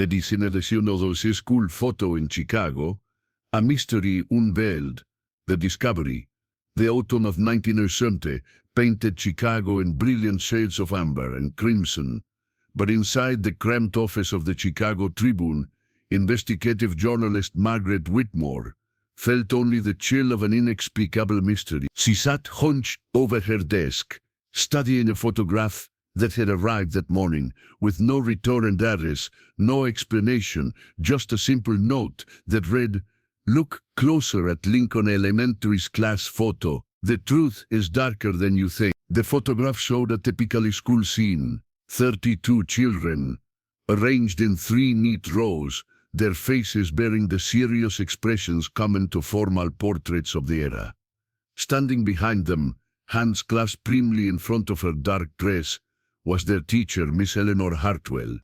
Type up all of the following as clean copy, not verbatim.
the dissemination of the school photo in Chicago, a mystery unveiled, the discovery. The autumn of 1970 painted Chicago in brilliant shades of amber and crimson, but inside the cramped office of the Chicago Tribune, investigative journalist Margaret Whitmore felt only the chill of an inexplicable mystery. She sat hunched over her desk, studying a photograph that had arrived that morning, with no return address, no explanation, just a simple note that read, "Look closer at Lincoln Elementary's class photo. The truth is darker than you think." The photograph showed a typical school scene. 32 children, arranged in 3 neat rows, their faces bearing the serious expressions common to formal portraits of the era. Standing behind them, hands clasped primly in front of her dark dress, was their teacher, Miss Eleanor Hartwell.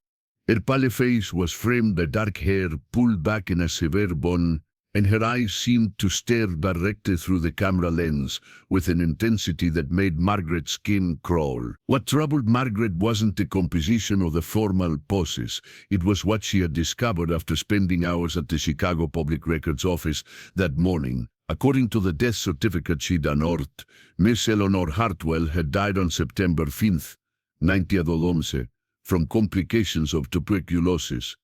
Her pale face was framed by dark hair pulled back in a severe bun, and her eyes seemed to stare directly through the camera lens with an intensity that made Margaret's skin crawl. What troubled Margaret wasn't the composition or the formal poses. It was what she had discovered after spending hours at the Chicago Public Records office that morning. According to the death certificate she'd unearthed, Miss Eleanor Hartwell had died on September 5th, 1911, from complications of tuberculosis.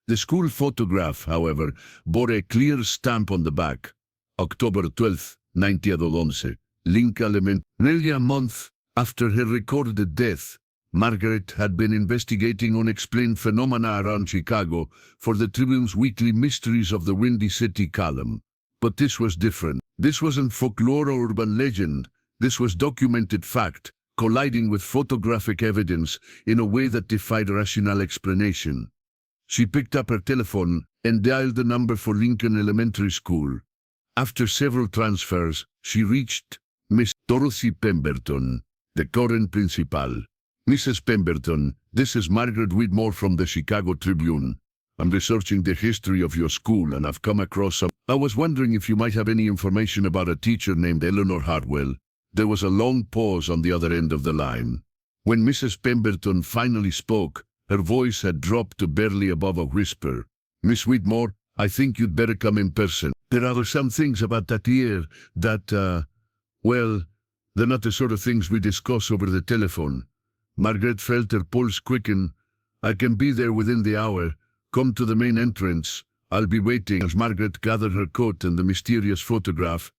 The school photograph, however, bore a clear stamp on the back. October 12, 1911, Lincoln Elementary. Nearly a month after her recorded death, Margaret had been investigating unexplained phenomena around Chicago for the Tribune's weekly Mysteries of the Windy City column. But this was different. This wasn't folklore or urban legend. This was documented fact, colliding with photographic evidence in a way that defied rational explanation. She picked up her telephone and dialed the number for Lincoln Elementary School. After several transfers, she reached Miss Dorothy Pemberton, the current principal. "Mrs. Pemberton, this is Margaret Whitmore from the Chicago Tribune. I'm researching the history of your school and I've come across some. I was wondering if you might have any information about a teacher named Eleanor Hartwell." There was a long pause on the other end of the line. When Mrs. Pemberton finally spoke, her voice had dropped to barely above a whisper. "Miss Whitmore, I think you'd better come in person. There are some things about that year that, well, they're not the sort of things we discuss over the telephone." Margaret felt her pulse quicken. "I can be there within the hour. Come to the main entrance. I'll be waiting." As Margaret gathered her coat and the mysterious photograph,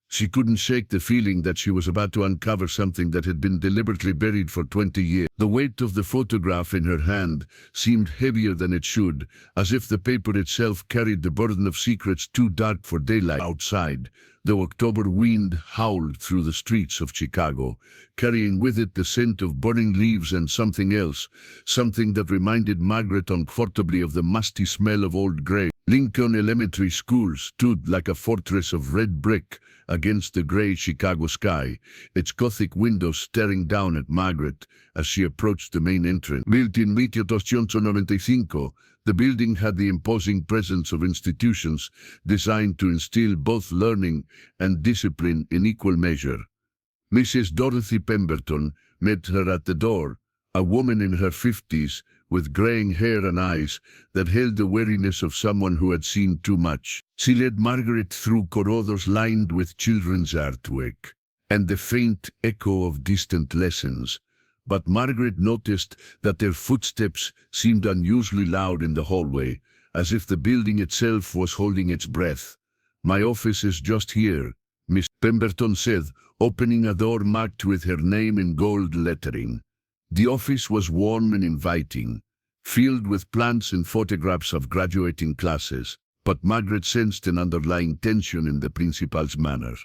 she couldn't shake the feeling that she was about to uncover something that had been deliberately buried for 20 years. The weight of the photograph in her hand seemed heavier than it should, as if the paper itself carried the burden of secrets too dark for daylight. Outside, the October wind howled through the streets of Chicago, carrying with it the scent of burning leaves and something else, something that reminded Margaret uncomfortably of the musty smell of old graves. Lincoln Elementary School stood like a fortress of red brick against the gray Chicago sky, its Gothic windows staring down at Margaret as she approached the main entrance. Built in 1895, the building had the imposing presence of institutions designed to instill both learning and discipline in equal measure. Mrs. Dorothy Pemberton met her at the door, a woman in her 50s with graying hair and eyes that held the wariness of someone who had seen too much. She led Margaret through corridors lined with children's artwork and the faint echo of distant lessons. But Margaret noticed that their footsteps seemed unusually loud in the hallway, as if the building itself was holding its breath. "My office is just here," Miss Pemberton said, opening a door marked with her name in gold lettering. The office was warm and inviting, filled with plants and photographs of graduating classes, but Margaret sensed an underlying tension in the principal's manner.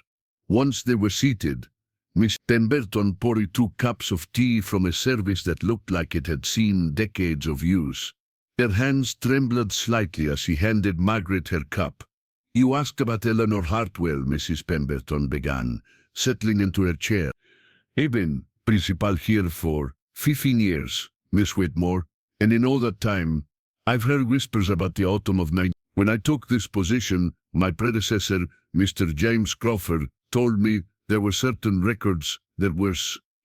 Once they were seated, Miss Pemberton poured 2 cups of tea from a service that looked like it had seen decades of use. Her hands trembled slightly as she handed Margaret her cup. "You asked about Eleanor Hartwell," Mrs. Pemberton began, settling into her chair. "I've been principal here for 15 years, Miss Whitmore, and in all that time, I've heard whispers about the autumn of 19. When I took this position, my predecessor, Mr. James Crawford, told me there were certain records that were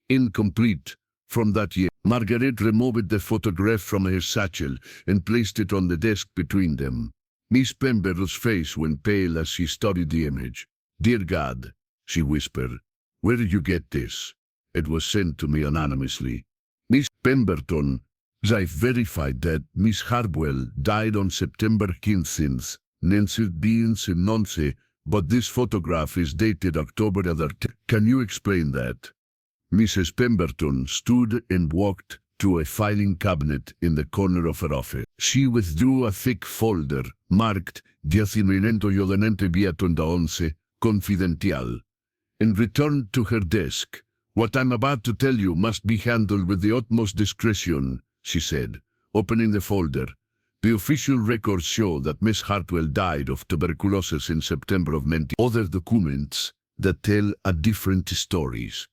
incomplete, from that year. Margaret removed the photograph from her satchel and placed it on the desk between them. Miss Pemberton's face went pale as she studied the image. "Dear God," she whispered, "where did you get this?" "It was sent to me anonymously." Miss Pemberton, "I've verified that Miss Hartwell died on September 15th, 1911, but this photograph is dated October 10th. Can you explain that?" Mrs. Pemberton stood and walked to a filing cabinet in the corner of her office. She withdrew a thick folder marked 1911 Confidencial and returned to her desk. "What I'm about to tell you must be handled with the utmost discretion," she said, opening the folder. "The official records show that Miss Hartwell died of tuberculosis in September of 19. Other documents that tell a different stories."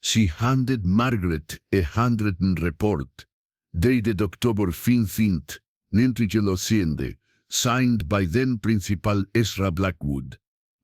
She handed Margaret a handwritten report, dated October 15th, 1911, signed by then Principal Ezra Blackwood.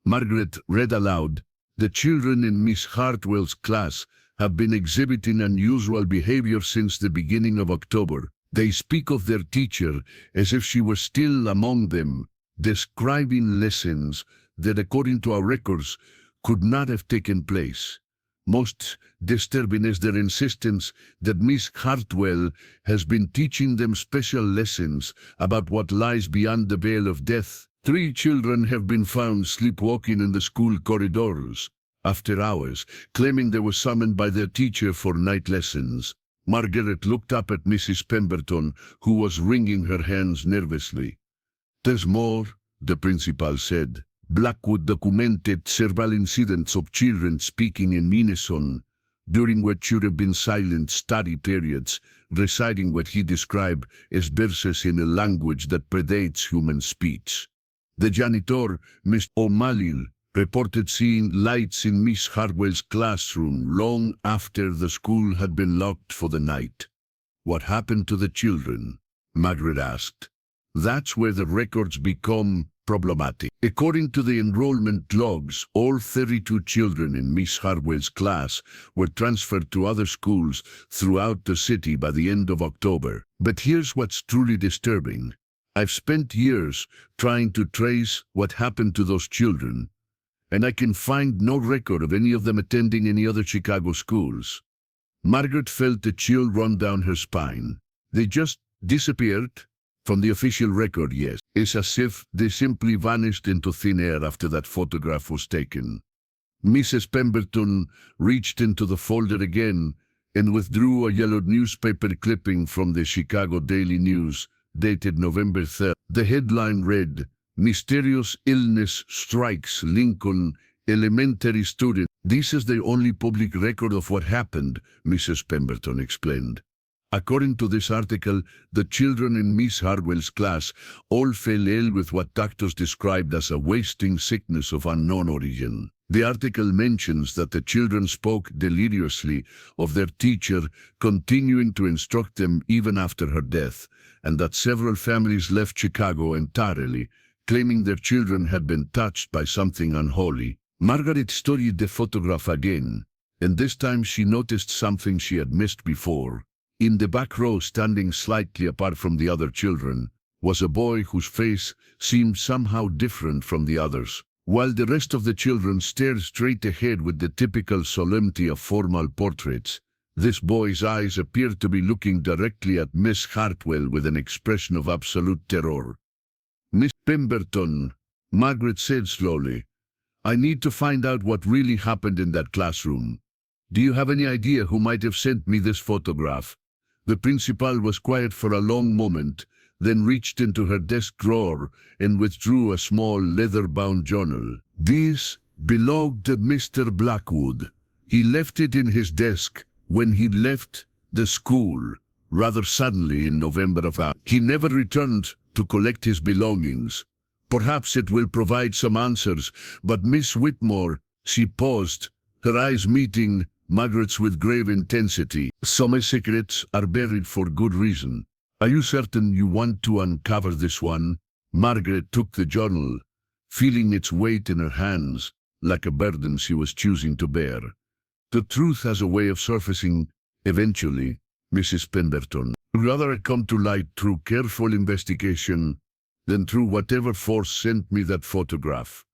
Margaret read aloud, "The children in Miss Hartwell's class have been exhibiting unusual behavior since the beginning of October. They speak of their teacher as if she were still among them, describing lessons that, according to our records, could not have taken place. Most disturbing is their insistence that Miss Hartwell has been teaching them special lessons about what lies beyond the veil of death. 3 children have been found sleepwalking in the school corridors after hours, claiming they were summoned by their teacher for night lessons." Margaret looked up at Mrs. Pemberton, who was wringing her hands nervously. "There's more," the principal said. "Blackwood documented several incidents of children speaking in unison, during which should have been silent study periods, reciting what he described as verses in a language that predates human speech. The janitor, Mr. O'Malley, reported seeing lights in Miss Hartwell's classroom long after the school had been locked for the night." "What happened to the children?" Margaret asked. "That's where the records become problematic. According to the enrollment logs, all 32 children in Miss Hartwell's class were transferred to other schools throughout the city by the end of October. But here's what's truly disturbing. I've spent years trying to trace what happened to those children, and I can find no record of any of them attending any other Chicago schools." Margaret felt a chill run down her spine. "They just disappeared?" "From the official record, yes. It's as if they simply vanished into thin air after that photograph was taken." Mrs. Pemberton reached into the folder again and withdrew a yellowed newspaper clipping from the Chicago Daily News, dated November 3rd. The headline read, "Mysterious Illness Strikes Lincoln Elementary Student." "This is the only public record of what happened," Mrs. Pemberton explained. "According to this article, the children in Miss Hartwell's class all fell ill with what doctors described as a wasting sickness of unknown origin. The article mentions that the children spoke deliriously of their teacher continuing to instruct them even after her death, and that several families left Chicago entirely, claiming their children had been touched by something unholy." Margaret studied the photograph again, and this time she noticed something she had missed before. In the back row, standing slightly apart from the other children, was a boy whose face seemed somehow different from the others. While the rest of the children stared straight ahead with the typical solemnity of formal portraits, this boy's eyes appeared to be looking directly at Miss Hartwell with an expression of absolute terror. "Miss Pemberton," Margaret said slowly, "I need to find out what really happened in that classroom. Do you have any idea who might have sent me this photograph?" The principal was quiet for a long moment, then reached into her desk drawer and withdrew a small leather-bound journal. "This belonged to Mr. Blackwood. He left it in his desk when he left the school, rather suddenly in November of that. He never returned to collect his belongings. Perhaps it will provide some answers, but Miss Whitmore," she paused, her eyes meeting Margaret's with grave intensity, "some secrets are buried for good reason. Are you certain you want to uncover this one?" Margaret took the journal, feeling its weight in her hands, like a burden she was choosing to bear. "The truth has a way of surfacing Eventually, Mrs. Pemberton rather come to light through careful investigation than through whatever force sent me that photograph.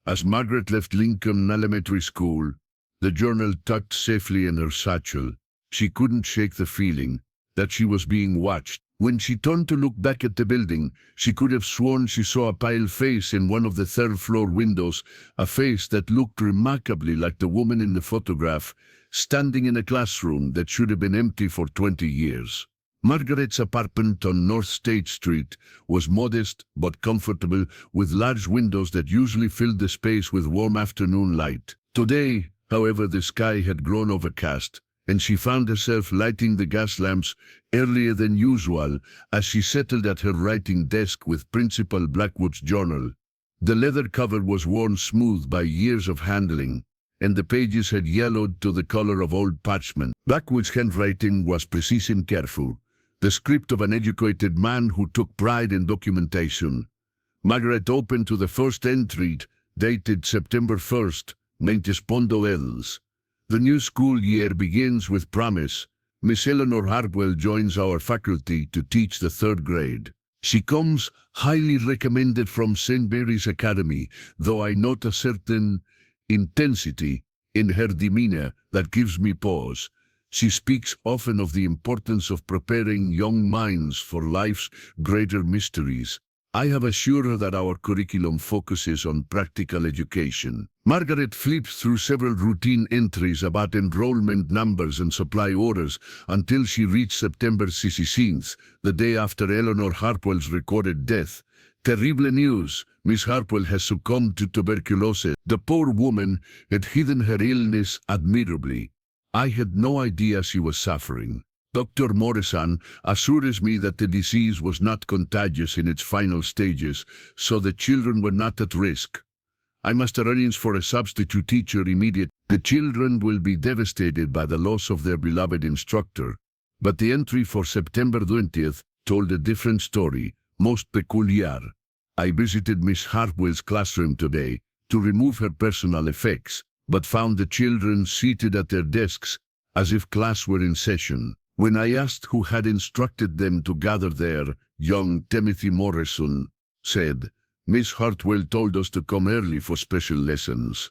As Margaret left Lincoln Elementary School, the journal tucked safely in her satchel, she couldn't shake the feeling that she was being watched. When she turned to look back at the building, she could have sworn she saw a pale face in one of the third-floor windows, a face that looked remarkably like the woman in the photograph, standing in a classroom that should have been empty for 20 years. Margaret's apartment on North State Street was modest but comfortable, with large windows that usually filled the space with warm afternoon light. Today, however, the sky had grown overcast, and she found herself lighting the gas lamps earlier than usual as she settled at her writing desk with Principal Blackwood's journal. The leather cover was worn smooth by years of handling, and the pages had yellowed to the color of old parchment. Blackwood's handwriting was precise and careful, the script of an educated man who took pride in documentation. Margaret opened to the first entry, dated September 1st, Pondo Els. The new school year begins with promise. Miss Eleanor Hartwell joins our faculty to teach the third grade. She comes highly recommended from St. Mary's Academy, though I note a certain intensity in her demeanor that gives me pause. She speaks often of the importance of preparing young minds for life's greater mysteries. I have assured her that our curriculum focuses on practical education. Margaret flips through several routine entries about enrollment numbers and supply orders until she reached September 16th, the day after Eleanor Hartwell's recorded death. Terrible news! Miss Hartwell has succumbed to tuberculosis. The poor woman had hidden her illness admirably. I had no idea she was suffering. Dr. Morrison assures me that the disease was not contagious in its final stages, so the children were not at risk. I must arrange for a substitute teacher immediately. The children will be devastated by the loss of their beloved instructor. But the entry for September 20th told a different story, most peculiar. I visited Miss Hartwell's classroom today to remove her personal effects, but found the children seated at their desks as if class were in session. When I asked who had instructed them to gather there, young Timothy Morrison said, "Miss Hartwell told us to come early for special lessons."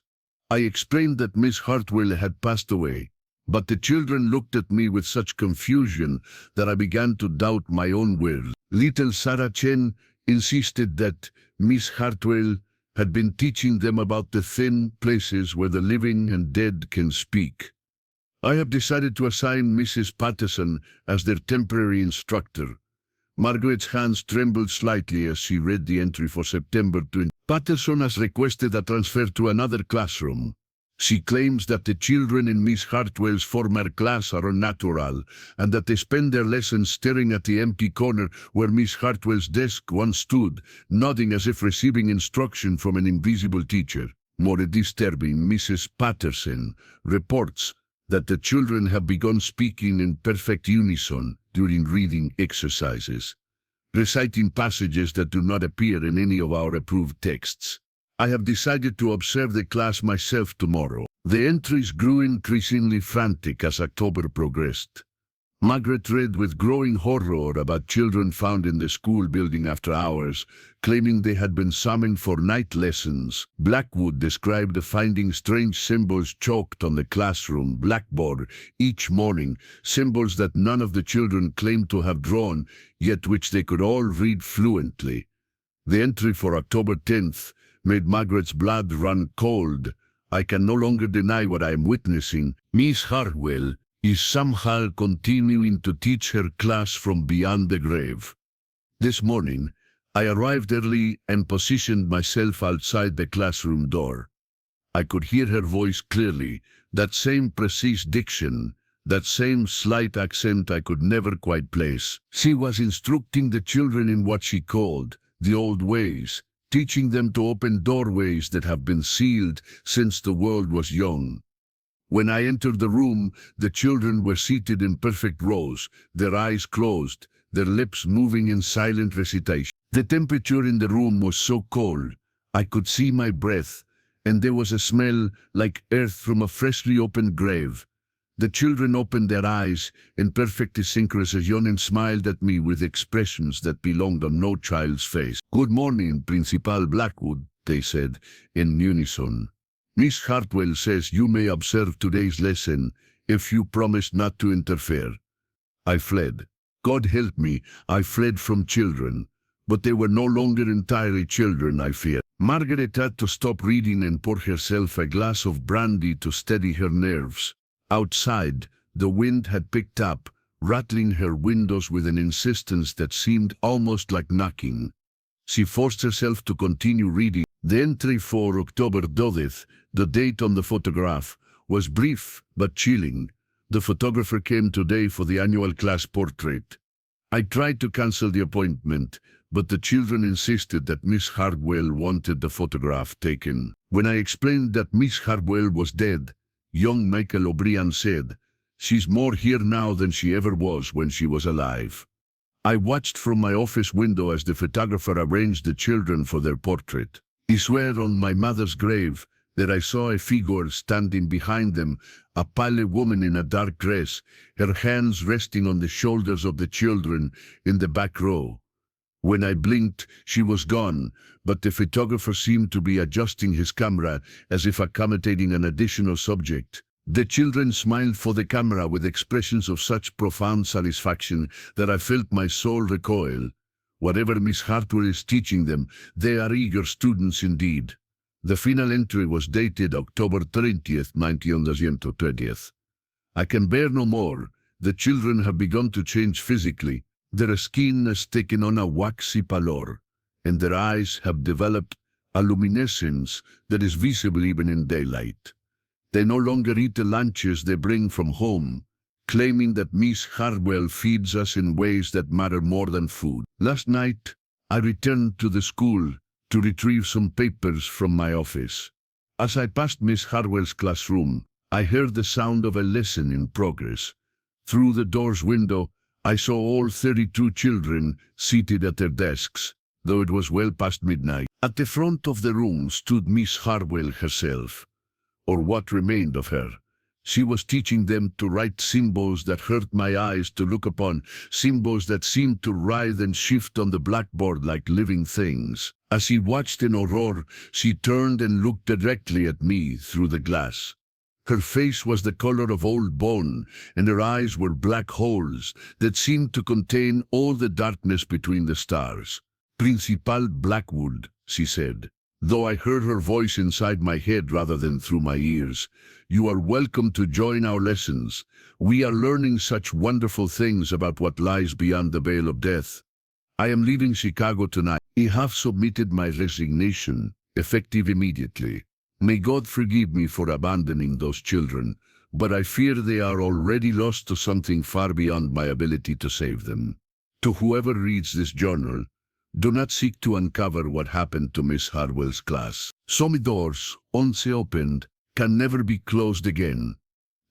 I explained that Miss Hartwell had passed away, but the children looked at me with such confusion that I began to doubt my own words. Little Sarah Chen insisted that Miss Hartwell had been teaching them about the thin places where the living and dead can speak. I have decided to assign Mrs. Patterson as their temporary instructor. Margaret's hands trembled slightly as she read the entry for September 20. Patterson has requested a transfer to another classroom. She claims that the children in Miss Hartwell's former class are unnatural, and that they spend their lessons staring at the empty corner where Miss Hartwell's desk once stood, nodding as if receiving instruction from an invisible teacher. More disturbing, Mrs. Patterson reports that the children have begun speaking in perfect unison during reading exercises, reciting passages that do not appear in any of our approved texts. I have decided to observe the class myself tomorrow. The entries grew increasingly frantic as October progressed. Margaret read with growing horror about children found in the school building after hours, claiming they had been summoned for night lessons. Blackwood described the finding strange symbols chalked on the classroom blackboard each morning, symbols that none of the children claimed to have drawn, yet which they could all read fluently. The entry for October 10th made Margaret's blood run cold. I can no longer deny what I am witnessing. Miss Hartwell is somehow continuing to teach her class from beyond the grave. This morning, I arrived early and positioned myself outside the classroom door. I could hear her voice clearly, that same precise diction, that same slight accent I could never quite place. She was instructing the children in what she called the old ways, teaching them to open doorways that have been sealed since the world was young. When I entered the room, the children were seated in perfect rows, their eyes closed, their lips moving in silent recitation. The temperature in the room was so cold, I could see my breath, and there was a smell like earth from a freshly opened grave. The children opened their eyes in perfect synchronization and smiled at me with expressions that belonged on no child's face. "Good morning, Principal Blackwood," they said in unison. "Miss Hartwell says you may observe today's lesson if you promise not to interfere." I fled. God help me, I fled from children. But they were no longer entirely children, I fear. Margaret had to stop reading and pour herself a glass of brandy to steady her nerves. Outside, the wind had picked up, rattling her windows with an insistence that seemed almost like knocking. She forced herself to continue reading. The entry for October 20th, the date on the photograph, was brief but chilling. The photographer came today for the annual class portrait. I tried to cancel the appointment, but the children insisted that Miss Hartwell wanted the photograph taken. When I explained that Miss Hartwell was dead, young Michael O'Brien said, "She's more here now than she ever was when she was alive." I watched from my office window as the photographer arranged the children for their portrait. I swear on my mother's grave that I saw a figure standing behind them, a pale woman in a dark dress, her hands resting on the shoulders of the children in the back row. When I blinked, she was gone, but the photographer seemed to be adjusting his camera as if accommodating an additional subject. The children smiled for the camera with expressions of such profound satisfaction that I felt my soul recoil. Whatever Miss Hartwell is teaching them, they are eager students indeed. The final entry was dated October 30th, 1920. I can bear no more. The children have begun to change physically. Their skin has taken on a waxy pallor, and their eyes have developed a luminescence that is visible even in daylight. They no longer eat the lunches they bring from home, claiming that Miss Hartwell feeds us in ways that matter more than food. Last night, I returned to the school to retrieve some papers from my office. As I passed Miss Hartwell's classroom, I heard the sound of a lesson in progress. Through the door's window, I saw all 32 children seated at their desks, though it was well past midnight. At the front of the room stood Miss Hartwell herself, or what remained of her. She was teaching them to write symbols that hurt my eyes to look upon, symbols that seemed to writhe and shift on the blackboard like living things. As she watched in horror, she turned and looked directly at me through the glass. Her face was the color of old bone, and her eyes were black holes that seemed to contain all the darkness between the stars. "Principal Blackwood," she said, though I heard her voice inside my head rather than through my ears, "you are welcome to join our lessons. We are learning such wonderful things about what lies beyond the veil of death. I am leaving Chicago tonight. I have submitted my resignation, effective immediately. May God forgive me for abandoning those children, but I fear they are already lost to something far beyond my ability to save them. To whoever reads this journal, do not seek to uncover what happened to Miss Hartwell's class. Some doors, once opened, can never be closed again.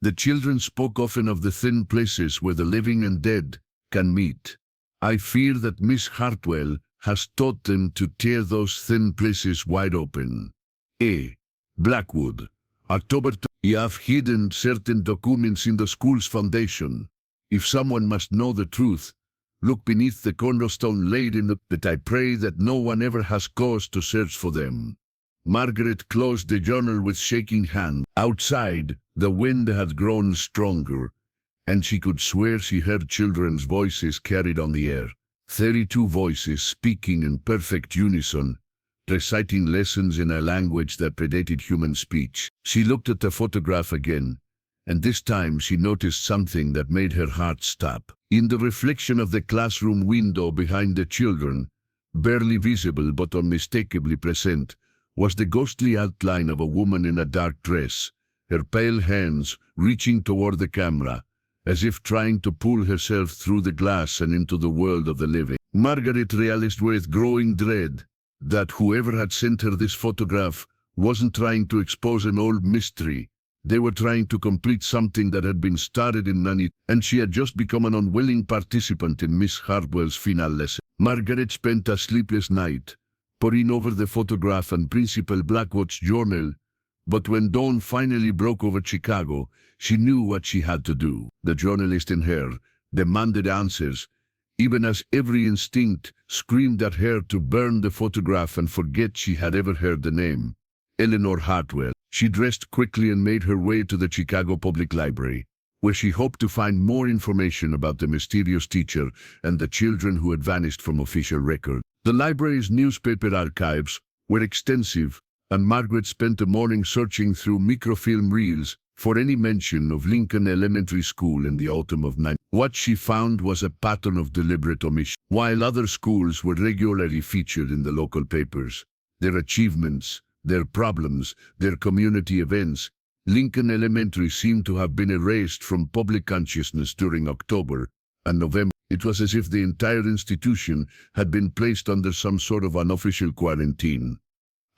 The children spoke often of the thin places where the living and dead can meet. I fear that Miss Hartwell has taught them to tear those thin places wide open. A. Blackwood, October. I have hidden certain documents in the school's foundation. If someone must know the truth, look beneath the cornerstone laid in the but I pray that no one ever has cause to search for them. Margaret closed the journal with shaking hand. Outside, the wind had grown stronger, and she could swear she heard children's voices carried on the air. 32 voices speaking in perfect unison, reciting lessons in a language that predated human speech. She looked at the photograph again, and this time she noticed something that made her heart stop. In the reflection of the classroom window behind the children, barely visible but unmistakably present, was the ghostly outline of a woman in a dark dress, her pale hands reaching toward the camera, as if trying to pull herself through the glass and into the world of the living. Margaret realized with growing dread that whoever had sent her this photograph wasn't trying to expose an old mystery. They were trying to complete something that had been started in Nanny, and she had just become an unwilling participant in Miss Hartwell's final lesson. Margaret spent a sleepless night, poring over the photograph and Principal Blackwood's journal, But when dawn finally broke over Chicago, she knew what she had to do. The journalist in her demanded answers, even as every instinct screamed at her to burn the photograph and forget she had ever heard the name. Eleanor Hartwell. She dressed quickly and made her way to the Chicago Public Library, where she hoped to find more information about the mysterious teacher and the children who had vanished from official record. The library's newspaper archives were extensive, and Margaret spent the morning searching through microfilm reels for any mention of Lincoln Elementary School in the autumn of 19. What she found was a pattern of deliberate omission. While other schools were regularly featured in the local papers, their achievements, their problems, their community events, Lincoln Elementary seemed to have been erased from public consciousness during October and November. It was as if the entire institution had been placed under some sort of unofficial quarantine.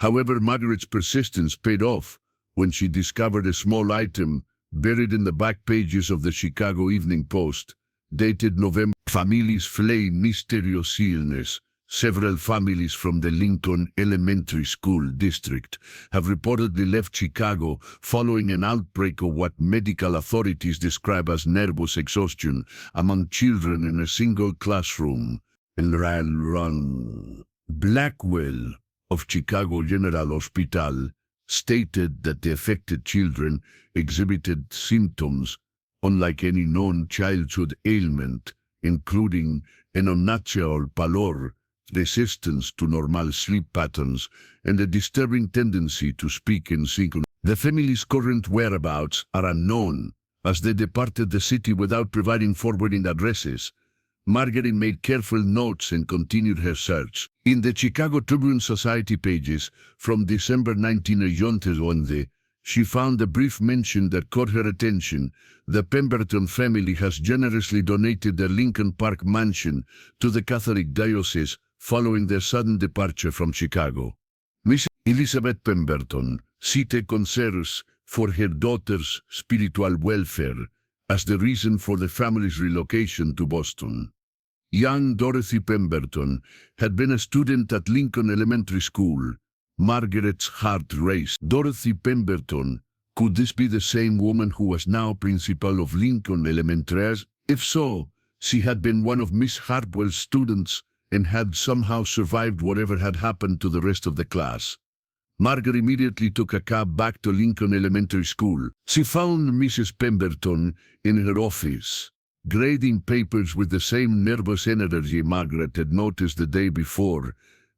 However, Margaret's persistence paid off when she discovered a small item buried in the back pages of the Chicago Evening Post, dated November. Families flame mysterious illness. Several families from the Lincoln Elementary School district have reportedly left Chicago following an outbreak of what medical authorities describe as nervous exhaustion among children in a single classroom. Ron Blackwell of Chicago General Hospital stated that the affected children exhibited symptoms unlike any known childhood ailment, including an unnatural pallor, resistance to normal sleep patterns, and a disturbing tendency to speak in synchron. The family's current whereabouts are unknown, as they departed the city without providing forwarding addresses. Margaret made careful notes and continued her search. In the Chicago Tribune Society pages from December 1991, she found a brief mention that caught her attention. The Pemberton family has generously donated their Lincoln Park mansion to the Catholic Diocese following their sudden departure from Chicago. Miss Elizabeth Pemberton cited concerns for her daughter's spiritual welfare as the reason for the family's relocation to Boston. Young Dorothy Pemberton had been a student at Lincoln Elementary School. Margaret's heart raced. Dorothy Pemberton, could this be the same woman who was now principal of Lincoln Elementary? If so, she had been one of Miss Hartwell's students and had somehow survived whatever had happened to the rest of the class. Margaret immediately took a cab back to Lincoln Elementary School. She found Mrs. Pemberton in her office, grading papers with the same nervous energy Margaret had noticed the day before.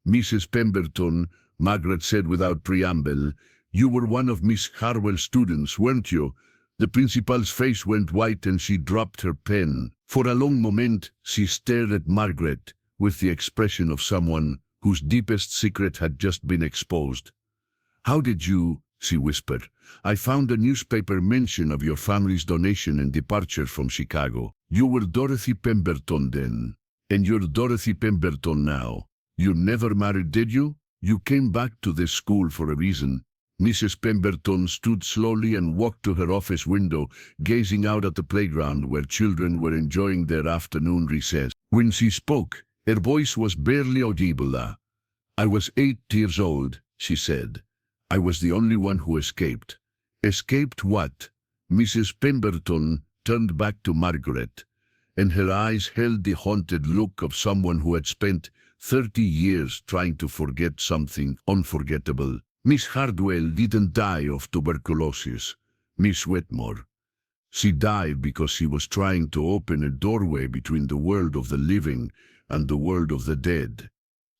Mrs. Pemberton, Margaret said without preamble, "You were one of Miss Hartwell's students, weren't you?" The principal's face went white and she dropped her pen. For a long moment, she stared at Margaret with the expression of someone whose deepest secret had just been exposed. "How did you?" she whispered. "I found a newspaper mention of your family's donation and departure from Chicago. You were Dorothy Pemberton then, and you're Dorothy Pemberton now. You never married, did you? You came back to this school for a reason." Mrs. Pemberton stood slowly and walked to her office window, gazing out at the playground where children were enjoying their afternoon recess. When she spoke, her voice was barely audible. "I was 8 years old," she said. "I was the only one who escaped." "Escaped what?" Mrs. Pemberton turned back to Margaret, and her eyes held the haunted look of someone who had spent 30 years trying to forget something unforgettable. "Miss Hartwell didn't die of tuberculosis, Miss Wetmore. She died because she was trying to open a doorway between the world of the living and the world of the dead.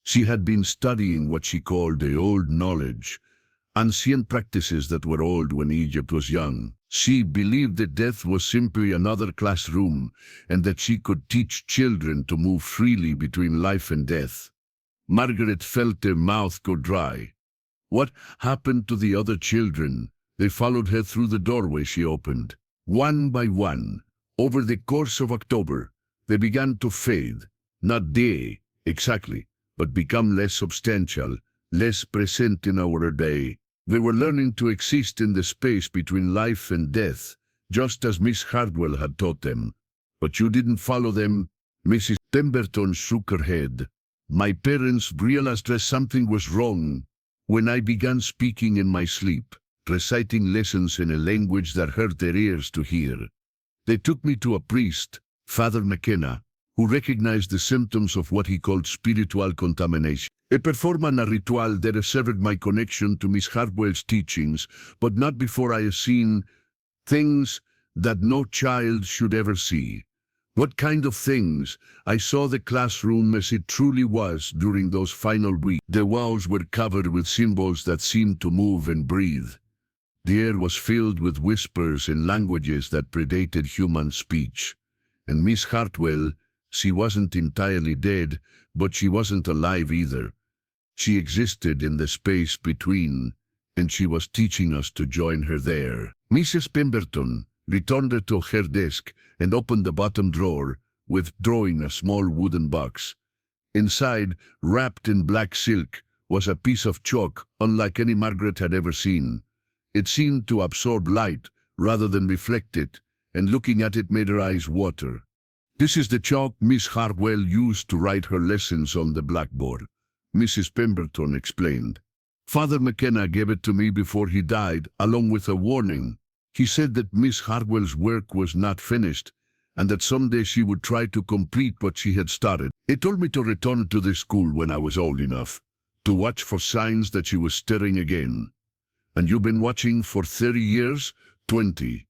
She had been studying what she called the old knowledge, ancient practices that were old when Egypt was young. She believed that death was simply another classroom and that she could teach children to move freely between life and death." Margaret felt her mouth go dry. What happened to the other children? They followed her through the doorway she opened. One by one, over the course of October, they began to fade, not die, exactly, but become less substantial, less present in our day. They were learning to exist in the space between life and death, just as Miss Hartwell had taught them. "But you didn't follow them?" Mrs. Pemberton shook her head. "My parents realized that something was wrong when I began speaking in my sleep. reciting lessons in a language that hurt their ears to hear. They took me to a priest, Father McKenna, who recognized the symptoms of what he called spiritual contamination. He performed a ritual that severed my connection to Miss Hartwell's teachings, but not before I had seen things that no child should ever see. What kind of things? I saw the classroom as it truly was during those final weeks. The walls were covered with symbols that seemed to move and breathe. The air was filled with whispers in languages that predated human speech. And Miss Hartwell, she wasn't entirely dead, but she wasn't alive either. She existed in the space between, and she was teaching us to join her there. Mrs. Pemberton returned to her desk and opened the bottom drawer, withdrawing a small wooden box. Inside, wrapped in black silk, was a piece of chalk unlike any Margaret had ever seen. It seemed to absorb light rather than reflect it, and looking at it made her eyes water. "This is the chalk Miss Hartwell used to write her lessons on the blackboard," Mrs. Pemberton explained. "Father McKenna gave it to me before he died, along with a warning. He said that Miss Hartwell's work was not finished, and that someday she would try to complete what she had started. He told me to return to the school when I was old enough, to watch for signs that she was stirring again. And you've been watching for 30 years? 20.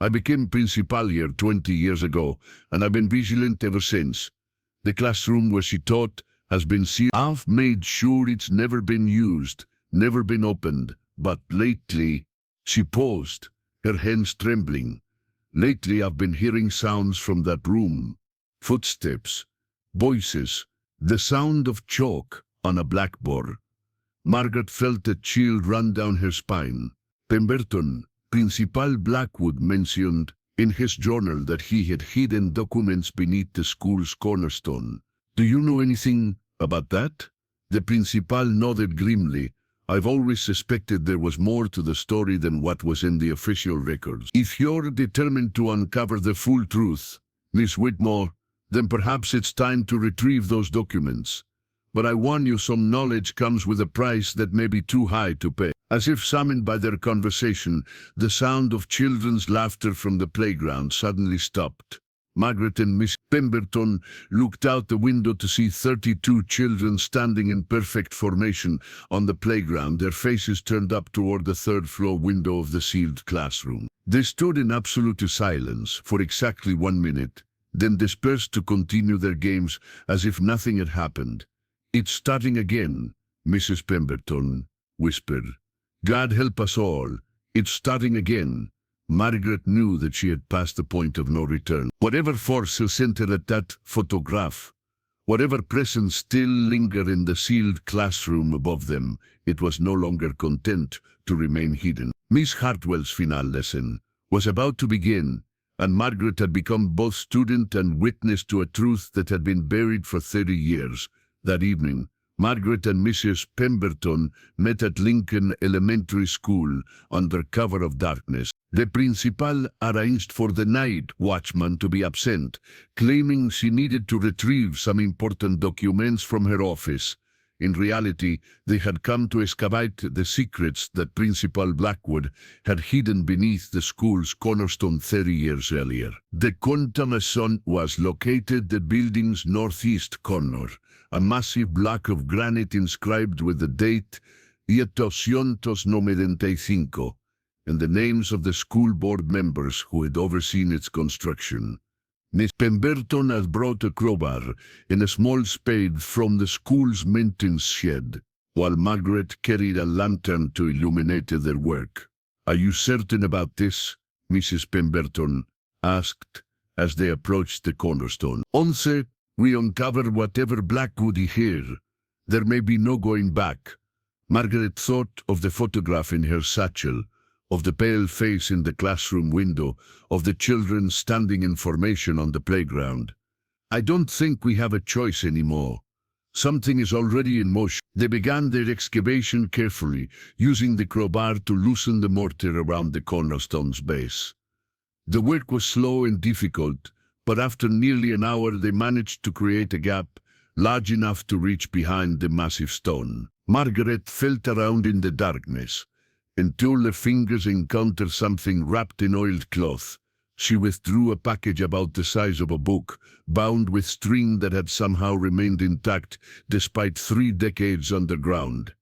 I became principal here 20 years ago, and I've been vigilant ever since. The classroom where she taught has been sealed. I've made sure it's never been used, never been opened, but lately..." She paused, her hands trembling. "Lately I've been hearing sounds from that room. Footsteps, voices, the sound of chalk on a blackboard." Margaret felt a chill run down her spine. Pemberton, Principal Blackwood, mentioned in his journal that he had hidden documents beneath the school's cornerstone. "Do you know anything about that?" The principal nodded grimly. "I've always suspected there was more to the story than what was in the official records. If you're determined to uncover the full truth, Miss Whitmore, then perhaps it's time to retrieve those documents. But I warn you, some knowledge comes with a price that may be too high to pay." As if summoned by their conversation, the sound of children's laughter from the playground suddenly stopped. Margaret and Miss Pemberton looked out the window to see 32 children standing in perfect formation on the playground, their faces turned up toward the third-floor window of the sealed classroom. They stood in absolute silence for exactly 1 minute, then dispersed to continue their games as if nothing had happened. "It's starting again," Mrs. Pemberton whispered. "God help us all. It's starting again." Margaret knew that she had passed the point of no return. Whatever force sent her at that photograph, whatever presence still lingered in the sealed classroom above them, it was no longer content to remain hidden. Miss Hartwell's final lesson was about to begin, and Margaret had become both student and witness to a truth that had been buried for 30 years. That evening, Margaret and Mrs. Pemberton met at Lincoln Elementary School under cover of darkness. The principal arranged for the night watchman to be absent, claiming she needed to retrieve some important documents from her office. In reality, they had come to excavate the secrets that Principal Blackwood had hidden beneath the school's cornerstone 30 years earlier. The contamination was located the building's northeast corner, a massive block of granite inscribed with the date 1895 and the names of the school board members who had overseen its construction. Miss Pemberton had brought a crowbar and a small spade from the school's maintenance shed, while Margaret carried a lantern to illuminate their work. "Are you certain about this?" Mrs. Pemberton asked as they approached the cornerstone. "Once we uncover whatever Blackwood is here, there may be no going back." Margaret thought of the photograph in her satchel, of the pale face in the classroom window, of the children standing in formation on the playground. "I don't think we have a choice anymore. Something is already in motion." They began their excavation carefully, using the crowbar to loosen the mortar around the cornerstone's base. The work was slow and difficult, but after nearly an hour they managed to create a gap large enough to reach behind the massive stone. Margaret felt around in the darkness, until her fingers encountered something wrapped in oiled cloth. She withdrew a package about the size of a book, bound with string that had somehow remained intact despite 3 decades underground.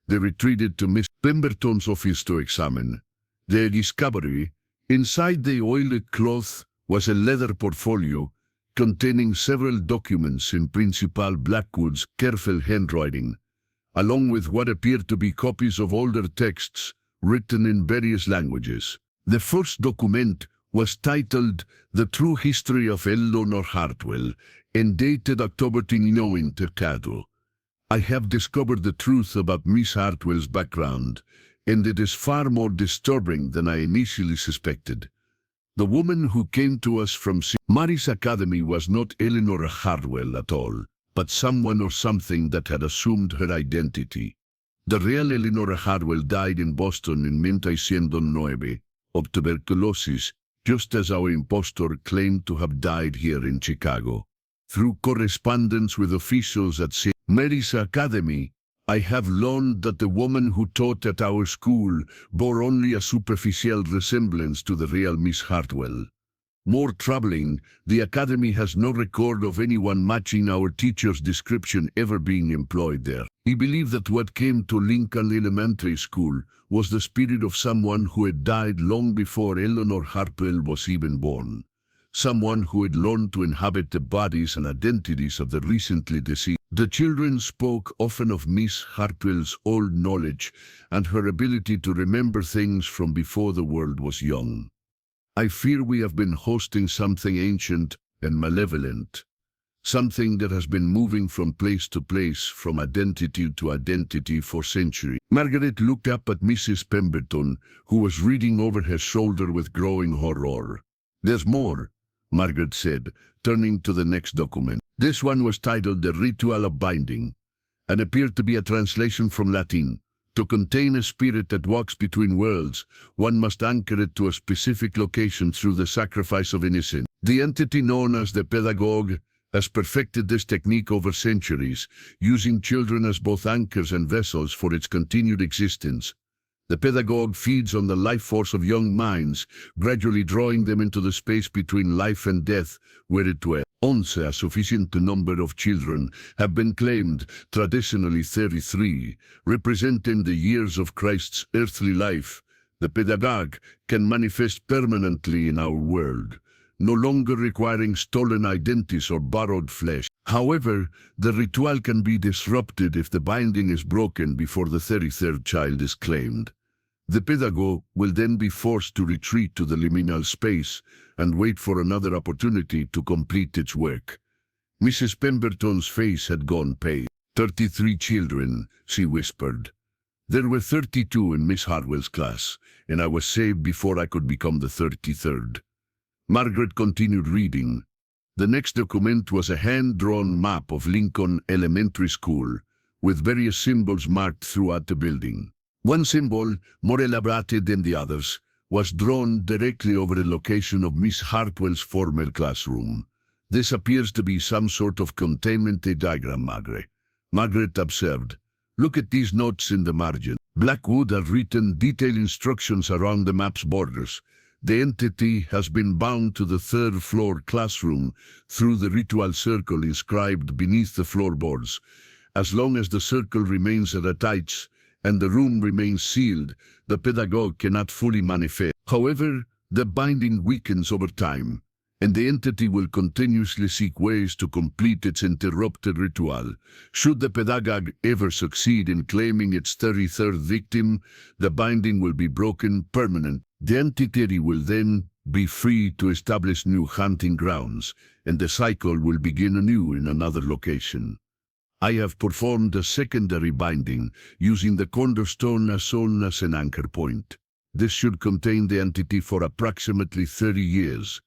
They retreated to Miss Pemberton's office to examine. Their discovery, inside the oiled cloth, was a leather portfolio containing several documents in Principal Blackwood's careful handwriting, along with what appeared to be copies of older texts written in various languages. The first document was titled The True History of Eleanor Hartwell and dated October 29, Chicago. I have discovered the truth about Miss Hartwell's background, and it is far more disturbing than I initially suspected. The woman who came to us from Mary's Academy was not Eleanor Hartwell at all, but someone or something that had assumed her identity. The real Eleanor Hartwell died in Boston in 1909 of tuberculosis, just as our impostor claimed to have died here in Chicago. Through correspondence with officials at St. Mary's Academy, I have learned that the woman who taught at our school bore only a superficial resemblance to the real Miss Hartwell. More troubling, the Academy has no record of anyone matching our teacher's description ever being employed there. We believe that what came to Lincoln Elementary School was the spirit of someone who had died long before Eleanor Hartwell was even born. Someone who had learned to inhabit the bodies and identities of the recently deceased. The children spoke often of Miss Hartwell's old knowledge and her ability to remember things from before the world was young. I fear we have been hosting something ancient and malevolent, something that has been moving from place to place, from identity to identity for centuries. Margaret looked up at Mrs. Pemberton, who was reading over her shoulder with growing horror. "There's more," Margaret said, turning to the next document. This one was titled The Ritual of Binding, and appeared to be a translation from Latin. To contain a spirit that walks between worlds, one must anchor it to a specific location through the sacrifice of innocence. The entity known as the pedagogue has perfected this technique over centuries, using children as both anchors and vessels for its continued existence. The pedagogue feeds on the life force of young minds, gradually drawing them into the space between life and death, where it dwells. Once a sufficient number of children have been claimed, traditionally 33, representing the years of Christ's earthly life, the pedagogue can manifest permanently in our world, no longer requiring stolen identities or borrowed flesh. However, the ritual can be disrupted if the binding is broken before the 33rd child is claimed. The pedagogue will then be forced to retreat to the liminal space and wait for another opportunity to complete its work. Mrs. Pemberton's face had gone pale. 33 children, she whispered. There were 32 in Miss Hartwell's class, and I was saved before I could become the 33rd. Margaret continued reading. The next document was a hand-drawn map of Lincoln Elementary School, with various symbols marked throughout the building. One symbol, more elaborated than the others, was drawn directly over the location of Miss Hartwell's former classroom. This appears to be some sort of containment diagram, Margaret observed. Look at these notes in the margin. Blackwood had written detailed instructions around the map's borders. The entity has been bound to the third-floor classroom through the ritual circle inscribed beneath the floorboards. As long as the circle remains at its heights and the room remains sealed, the pedagogue cannot fully manifest. However, the binding weakens over time, and the entity will continuously seek ways to complete its interrupted ritual. Should the pedagogue ever succeed in claiming its 33rd victim, the binding will be broken permanently. The entity will then be free to establish new hunting grounds, and the cycle will begin anew in another location. I have performed a secondary binding, using the cornerstone as shown as an anchor point. This should contain the entity for approximately 30 years,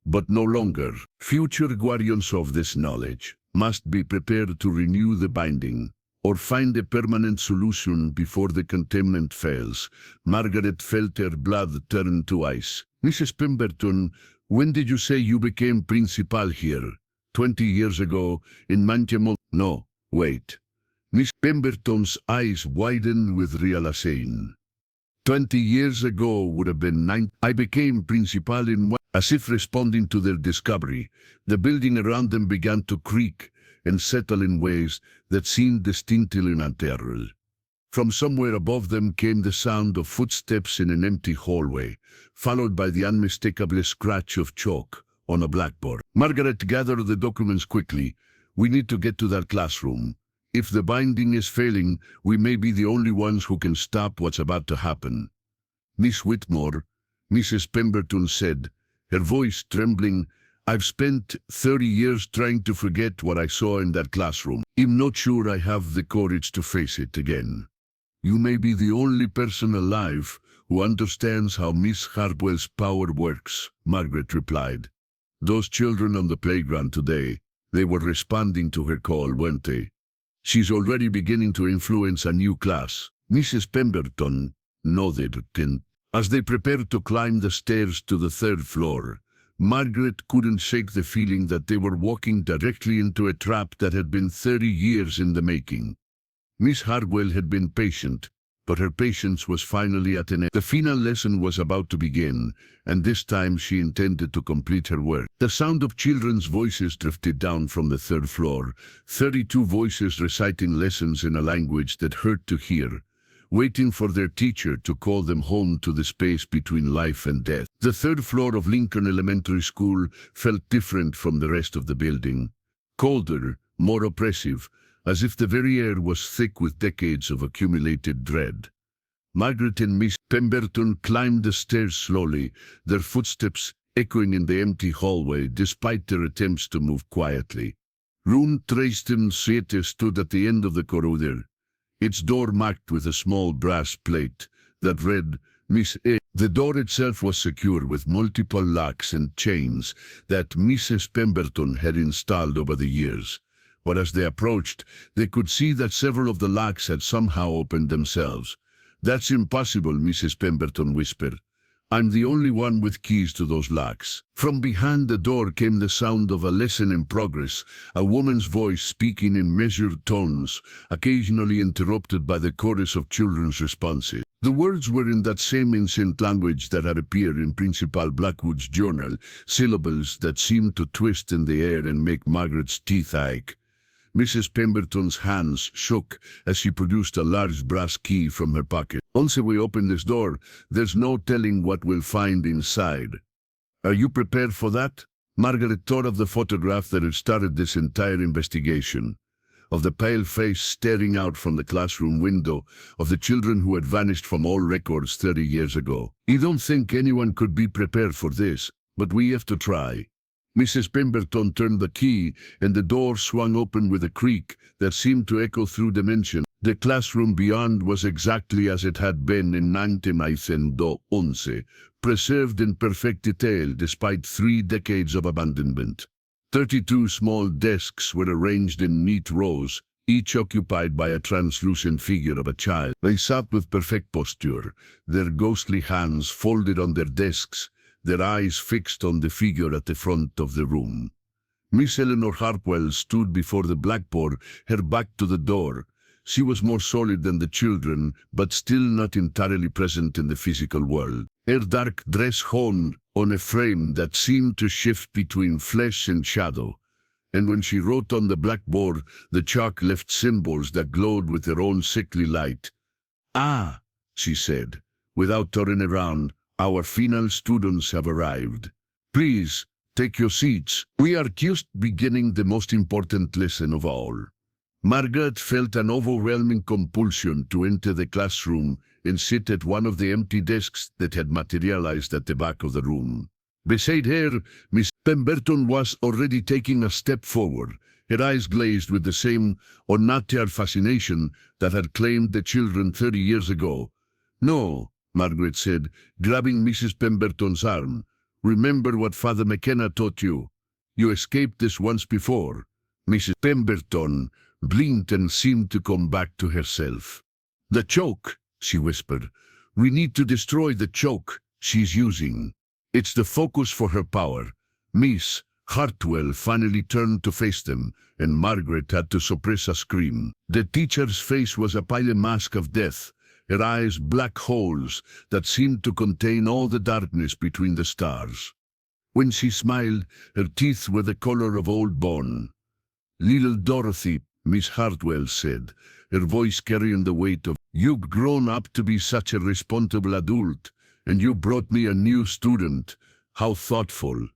but no longer. Future guardians of this knowledge must be prepared to renew the binding, or find a permanent solution before the containment fails. Margaret felt her blood turn to ice. Mrs. Pemberton, when did you say you became principal here? 20 years ago, in Manchemont? No, wait. Miss Pemberton's eyes widened with realization. 20 years ago would have been 9. I became principal in one. As if responding to their discovery, the building around them began to creak and settle in ways that seemed distinctly unnatural. From somewhere above them came the sound of footsteps in an empty hallway, followed by the unmistakable scratch of chalk on a blackboard. Margaret gathered the documents quickly. We need to get to that classroom. If the binding is failing, we may be the only ones who can stop what's about to happen. Miss Whitmore, Mrs. Pemberton said, her voice trembling, I've spent 30 years trying to forget what I saw in that classroom. I'm not sure I have the courage to face it again. You may be the only person alive who understands how Miss Hartwell's power works, Margaret replied. Those children on the playground today, they were responding to her call, weren't they? She's already beginning to influence a new class. Mrs. Pemberton nodded. As they prepared to climb the stairs to the third floor, Margaret couldn't shake the feeling that they were walking directly into a trap that had been 30 years in the making. Miss Hartwell had been patient, but her patience was finally at an end. The final lesson was about to begin, and this time she intended to complete her work. The sound of children's voices drifted down from the third floor, 32 voices reciting lessons in a language that hurt to hear, waiting for their teacher to call them home to the space between life and death. The third floor of Lincoln Elementary School felt different from the rest of the building. Colder, more oppressive, as if the very air was thick with decades of accumulated dread. Margaret and Miss Pemberton climbed the stairs slowly, their footsteps echoing in the empty hallway despite their attempts to move quietly. Room 307 stood at the end of the corridor, its door marked with a small brass plate that read, Miss A. The door itself was secure with multiple locks and chains that Mrs. Pemberton had installed over the years. But as they approached, they could see that several of the locks had somehow opened themselves. That's impossible, Mrs. Pemberton whispered. I'm the only one with keys to those locks. From behind the door came the sound of a lesson in progress, a woman's voice speaking in measured tones, occasionally interrupted by the chorus of children's responses. The words were in that same ancient language that had appeared in Principal Blackwood's journal, syllables that seemed to twist in the air and make Margaret's teeth ache. Mrs. Pemberton's hands shook as she produced a large brass key from her pocket. Once we open this door, there's no telling what we'll find inside. Are you prepared for that? Margaret thought of the photograph that had started this entire investigation, of the pale face staring out from the classroom window, of the children who had vanished from all records 30 years ago. I don't think anyone could be prepared for this, but we have to try. Mrs. Pemberton turned the key, and the door swung open with a creak that seemed to echo through dimension. The classroom beyond was exactly as it had been in 1911, preserved in perfect detail despite 3 decades of abandonment. 32 small desks were arranged in neat rows, each occupied by a translucent figure of a child. They sat with perfect posture, their ghostly hands folded on their desks, their eyes fixed on the figure at the front of the room. Miss Eleanor Hartwell stood before the blackboard, her back to the door. She was more solid than the children, but still not entirely present in the physical world. Her dark dress hung on a frame that seemed to shift between flesh and shadow, and when she wrote on the blackboard, the chalk left symbols that glowed with their own sickly light. Ah, she said, without turning around, our final students have arrived. Please, take your seats. We are just beginning the most important lesson of all. Margaret felt an overwhelming compulsion to enter the classroom and sit at one of the empty desks that had materialized at the back of the room. Beside her, Miss Pemberton was already taking a step forward, her eyes glazed with the same unnatural fascination that had claimed the children 30 years ago. No, Margaret said, grabbing Mrs. Pemberton's arm. Remember what Father McKenna taught you. You escaped this once before. Mrs. Pemberton blinked and seemed to come back to herself. The choke, she whispered. We need to destroy the choke she's using. It's the focus for her power. Miss Hartwell finally turned to face them, and Margaret had to suppress a scream. The teacher's face was a pale mask of death, her eyes black holes that seemed to contain all the darkness between the stars. When she smiled, her teeth were the color of old bone. "Little Dorothy," Miss Hartwell said, her voice carrying the weight of, "You've grown up to be such a responsible adult, and you brought me a new student. How thoughtful."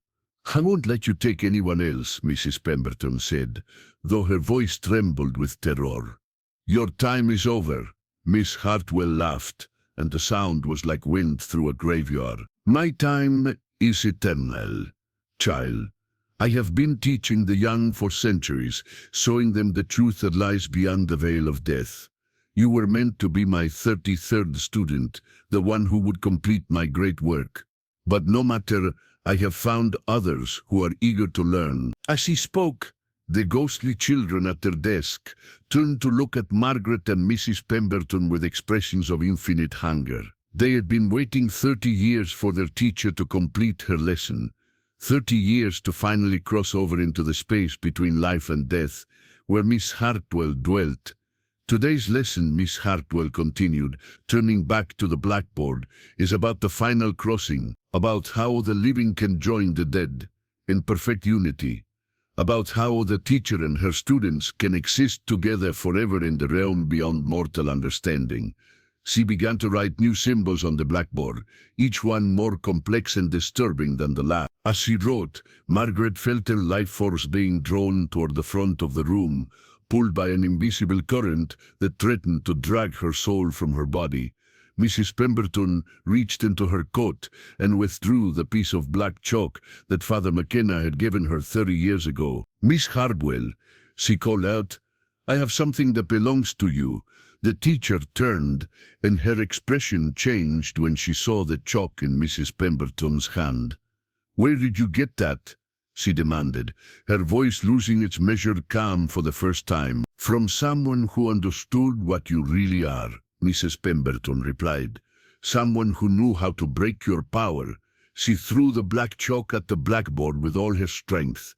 "I won't let you take anyone else," Mrs. Pemberton said, though her voice trembled with terror. "Your time is over." Miss Hartwell laughed, and the sound was like wind through a graveyard. "My time is eternal, child. I have been teaching the young for centuries, showing them the truth that lies beyond the veil of death. You were meant to be my 33rd student, the one who would complete my great work. But no matter, I have found others who are eager to learn." As he spoke, the ghostly children at their desk turned to look at Margaret and Mrs. Pemberton with expressions of infinite hunger. They had been waiting 30 years for their teacher to complete her lesson, 30 years to finally cross over into the space between life and death, where Miss Hartwell dwelt. "Today's lesson," Miss Hartwell continued, turning back to the blackboard, "is about the final crossing, about how the living can join the dead in perfect unity, about how the teacher and her students can exist together forever in the realm beyond mortal understanding." She began to write new symbols on the blackboard, each one more complex and disturbing than the last. As she wrote, Margaret felt her life force being drawn toward the front of the room, pulled by an invisible current that threatened to drag her soul from her body. Mrs. Pemberton reached into her coat and withdrew the piece of black chalk that Father McKenna had given her 30 years ago. "Miss Hartwell," she called out, "I have something that belongs to you." The teacher turned, and her expression changed when she saw the chalk in Mrs. Pemberton's hand. "Where did you get that?" she demanded, her voice losing its measured calm for the first time. "From someone who understood what you really are," Mrs. Pemberton replied. "Someone who knew how to break your power." She threw the black chalk at the blackboard with all her strength.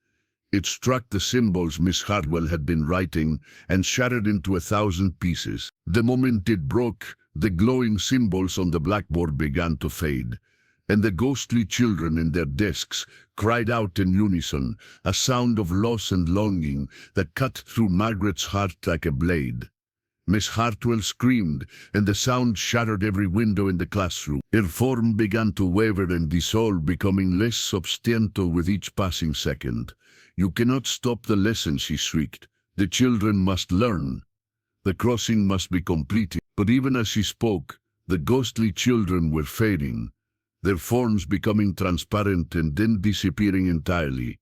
It struck the symbols Miss Hartwell had been writing and shattered into 1,000 pieces. The moment it broke, the glowing symbols on the blackboard began to fade, and the ghostly children in their desks cried out in unison, a sound of loss and longing that cut through Margaret's heart like a blade. Miss Hartwell screamed, and the sound shattered every window in the classroom. Her form began to waver and dissolve, becoming less substantial with each passing second. "You cannot stop the lesson," she shrieked. "The children must learn. The crossing must be completed." But even as she spoke, the ghostly children were fading, their forms becoming transparent and then disappearing entirely.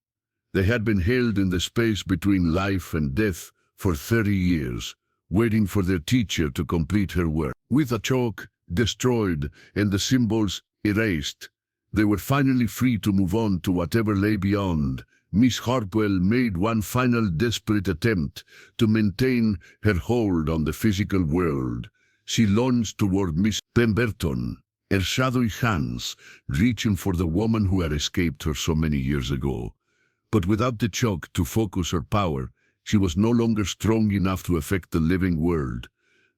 They had been held in the space between life and death for 30 years, waiting for their teacher to complete her work. With the chalk destroyed and the symbols erased, they were finally free to move on to whatever lay beyond. Miss Hartwell made one final desperate attempt to maintain her hold on the physical world. She lunged toward Miss Pemberton, her shadowy hands reaching for the woman who had escaped her so many years ago. But without the chalk to focus her power, she was no longer strong enough to affect the living world.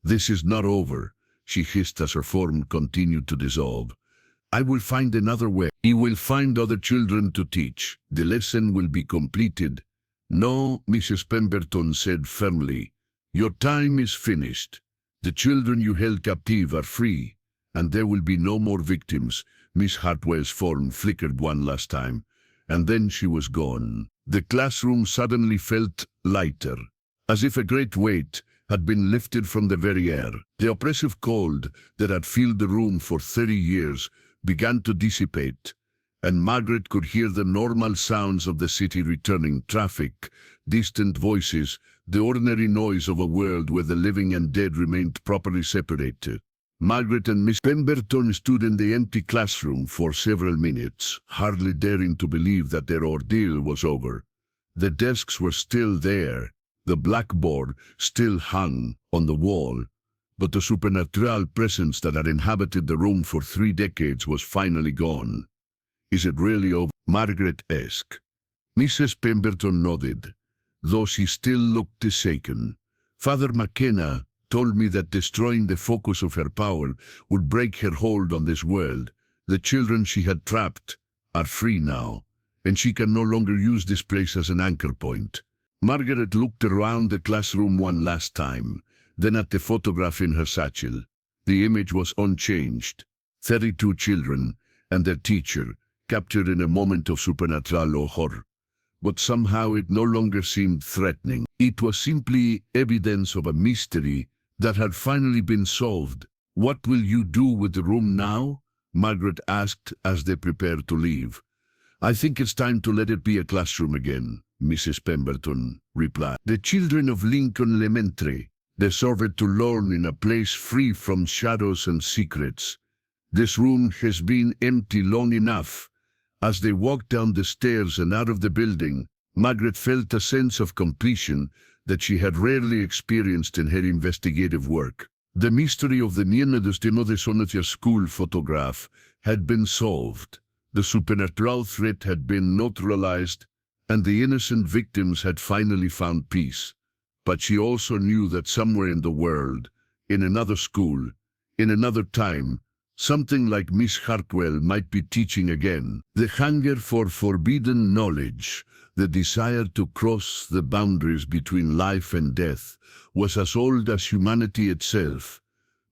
"This is not over," she hissed as her form continued to dissolve. "I will find another way. He will find other children to teach. The lesson will be completed." "No," Mrs. Pemberton said firmly. "Your time is finished. The children you held captive are free, and there will be no more victims." Miss Hartwell's form flickered one last time, and then she was gone. The classroom suddenly felt lighter, as if a great weight had been lifted from the very air. The oppressive cold that had filled the room for 30 years began to dissipate, and Margaret could hear the normal sounds of the city returning: traffic, distant voices, the ordinary noise of a world where the living and dead remained properly separated. Margaret and Miss Pemberton stood in the empty classroom for several minutes, hardly daring to believe that their ordeal was over. The desks were still there, the blackboard still hung on the wall, but the supernatural presence that had inhabited the room for 3 decades was finally gone. "Is it really over?" Margaret asked. Mrs. Pemberton nodded, though she still looked shaken. "Father McKenna told me that destroying the focus of her power would break her hold on this world. The children she had trapped are free now, and she can no longer use this place as an anchor point. Margaret looked around the classroom one last time, then at the photograph in her satchel. The image was unchanged. 32 children and their teacher, captured in a moment of supernatural horror. But somehow it no longer seemed threatening. It was simply evidence of a mystery that had finally been solved. "What will you do with the room now?" Margaret asked as they prepared to leave. "I think it's time to let it be a classroom again," Mrs. Pemberton replied. "The children of Lincoln Elementary deserve to learn in a place free from shadows and secrets. This room has been empty long enough." As they walked down the stairs and out of the building, Margaret felt a sense of completion that she had rarely experienced in her investigative work. The mystery of the Nienadustino de Sonatia school photograph had been solved. The supernatural threat had been neutralized, and the innocent victims had finally found peace. But she also knew that somewhere in the world, in another school, in another time, something like Miss Hartwell might be teaching again. The hunger for forbidden knowledge, the desire to cross the boundaries between life and death, was as old as humanity itself.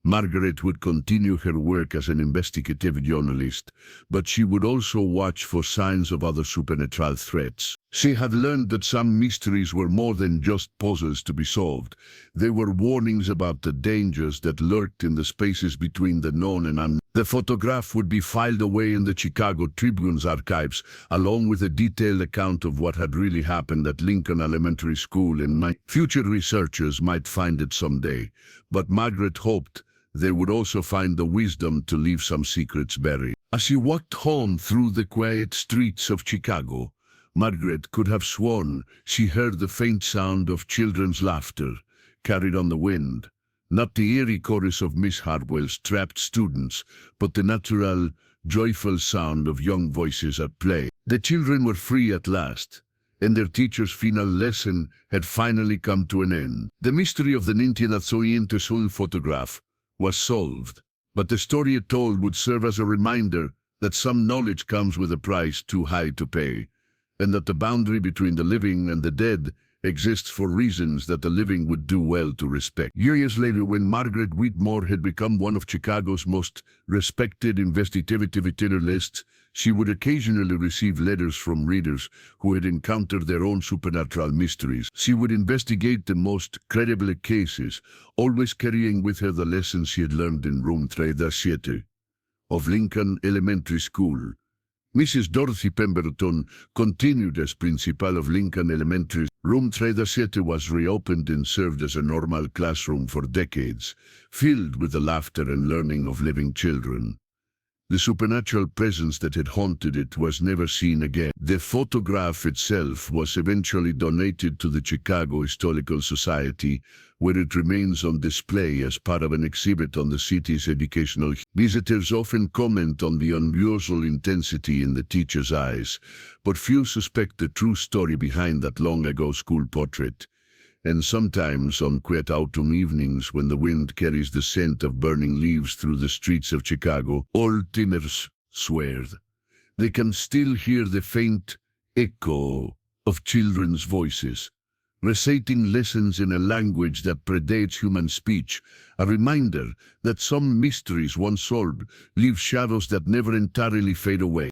Margaret would continue her work as an investigative journalist, but she would also watch for signs of other supernatural threats. She had learned that some mysteries were more than just puzzles to be solved. They were warnings about the dangers that lurked in the spaces between the known and unknown. The photograph would be filed away in the Chicago Tribune's archives, along with a detailed account of what had really happened at Lincoln Elementary School, and future researchers might find it someday. But Margaret hoped they would also find the wisdom to leave some secrets buried. As she walked home through the quiet streets of Chicago, Margaret could have sworn she heard the faint sound of children's laughter, carried on the wind. Not the eerie chorus of Miss Hartwell's trapped students, but the natural, joyful sound of young voices at play. The children were free at last, and their teacher's final lesson had finally come to an end. The mystery of the Nintianatsoyente Sul photograph was solved, but the story it told would serve as a reminder that some knowledge comes with a price too high to pay, and that the boundary between the living and the dead exists for reasons that the living would do well to respect. Years later, when Margaret Whitmore had become one of Chicago's most respected investigative journalists, she would occasionally receive letters from readers who had encountered their own supernatural mysteries. She would investigate the most credible cases, always carrying with her the lessons she had learned in room 37 of Lincoln Elementary School. Mrs. Dorothy Pemberton continued as principal of Lincoln Elementary. Room 37 was reopened and served as a normal classroom for decades, filled with the laughter and learning of living children. The supernatural presence that had haunted it was never seen again. The photograph itself was eventually donated to the Chicago Historical Society, where it remains on display as part of an exhibit on the city's educational. Visitors often comment on the unusual intensity in the teacher's eyes, but few suspect the true story behind that long-ago school portrait. And sometimes on quiet autumn evenings when the wind carries the scent of burning leaves through the streets of Chicago, old-timers swear they can still hear the faint echo of children's voices, reciting lessons in a language that predates human speech, a reminder that some mysteries once solved leave shadows that never entirely fade away.